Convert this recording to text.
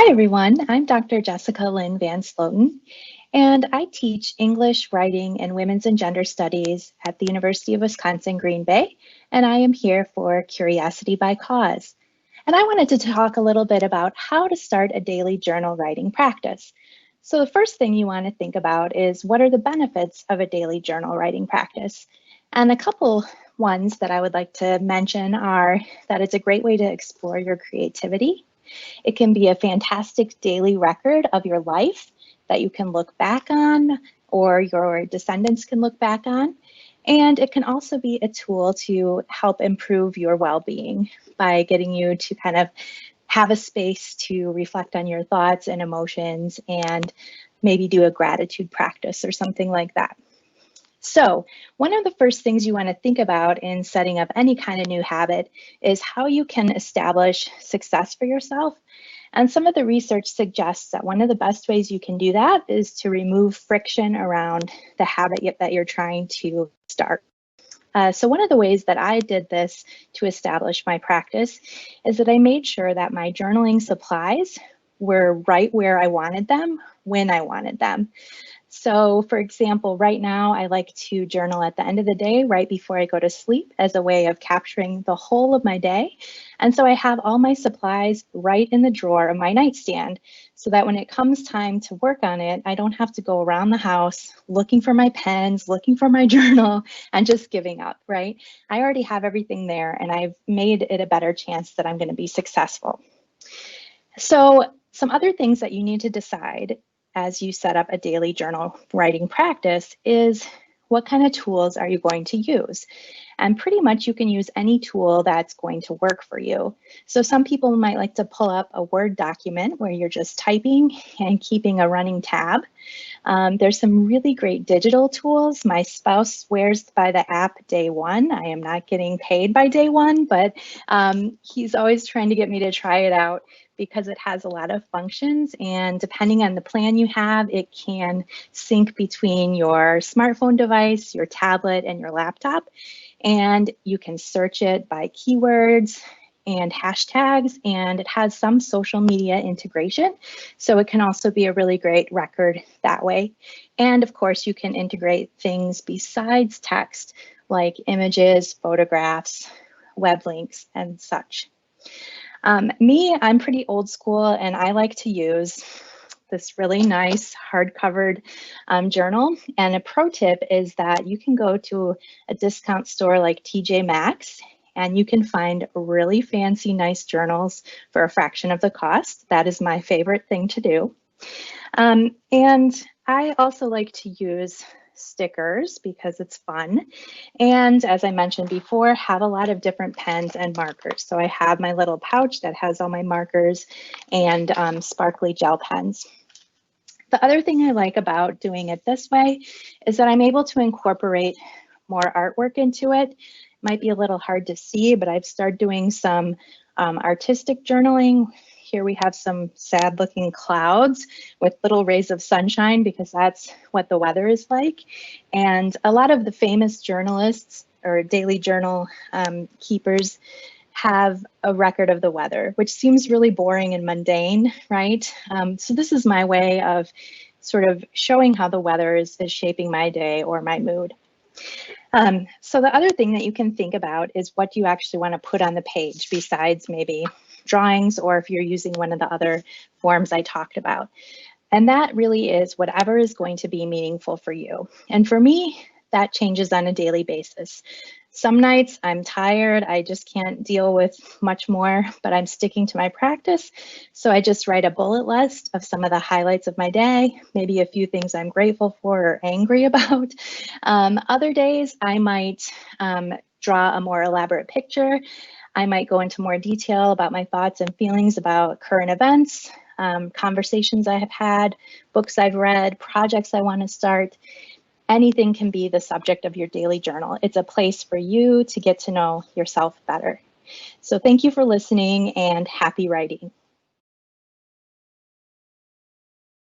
Hi, everyone. I'm Dr. Jessica Lynn Van Slooten, and I teach English, Writing, and Women's and Gender Studies at the University of Wisconsin, Green Bay, and I am here for Curiosity by CAHSS. And I wanted to talk a little bit about how to start a daily journal writing practice. So the first thing you want to think about is what are the benefits of a daily journal writing practice? And a couple ones that I would like to mention are that it's a great way to explore your creativity. It can be a fantastic daily record of your life that you can look back on or your descendants can look back on. And it can also be a tool to help improve your well-being by getting you to kind of have a space to reflect on your thoughts and emotions and maybe do a gratitude practice or something like that. So one of the first things you want to think about in setting up any kind of new habit is how you can establish success for yourself. And some of the research suggests that one of the best ways you can do that is to remove friction around the habit that you're trying to start. So one of the ways that I did this to establish my practice is that I made sure that my journaling supplies were right where I wanted them, when I wanted them. So for example, right now I like to journal at the end of the day, right before I go to sleep as a way of capturing the whole of my day. And so I have all my supplies right in the drawer of my nightstand so that when it comes time to work on it, I don't have to go around the house looking for my pens, looking for my journal, and just giving up, right? I already have everything there and I've made it a better chance that I'm going to be successful. So some other things that you need to decide as you set up a daily journal writing practice is what kind of tools are you going to use? And pretty much you can use any tool that's going to work for you. So some people might like to pull up a Word document where you're just typing and keeping a running tab. There's some really great digital tools. My spouse swears by the app Day One. I am not getting paid by Day One, but he's always trying to get me to try it out because it has a lot of functions, and depending on the plan you have, it can sync between your smartphone device, your tablet, and your laptop. And you can search it by keywords and hashtags, and it has some social media integration. So it can also be a really great record that way. And of course, you can integrate things besides text, like images, photographs, web links, and such. I'm pretty old school, and I like to use this really nice hard-covered journal. And a pro tip is that you can go to a discount store like TJ Maxx, and you can find really fancy, nice journals for a fraction of the cost. That is my favorite thing to do. And I also like to use stickers because it's fun. And as I mentioned before, have a lot of different pens and markers. So I have my little pouch that has all my markers and sparkly gel pens. The other thing I like about doing it this way is that I'm able to incorporate more artwork into it. Might be a little hard to see, but I've started doing some artistic journaling. Here we have some sad looking clouds with little rays of sunshine because that's what the weather is like. And a lot of the famous journalists or daily journal keepers have a record of the weather, which seems really boring and mundane, right? So this is my way of sort of showing how the weather is shaping my day or my mood. So the other thing that you can think about is what you actually want to put on the page besides maybe drawings, or if you're using one of the other forms I talked about. And that really is whatever is going to be meaningful for you. And for me, that changes on a daily basis. Some nights I'm tired, I just can't deal with much more, but I'm sticking to my practice. So I just write a bullet list of some of the highlights of my day, maybe a few things I'm grateful for or angry about. Other days I might draw a more elaborate picture. I might go into more detail about my thoughts and feelings about current events, conversations I have had, books I've read, projects I want to start. Anything can be the subject of your daily journal. It's a place for you to get to know yourself better. So thank you for listening and happy writing.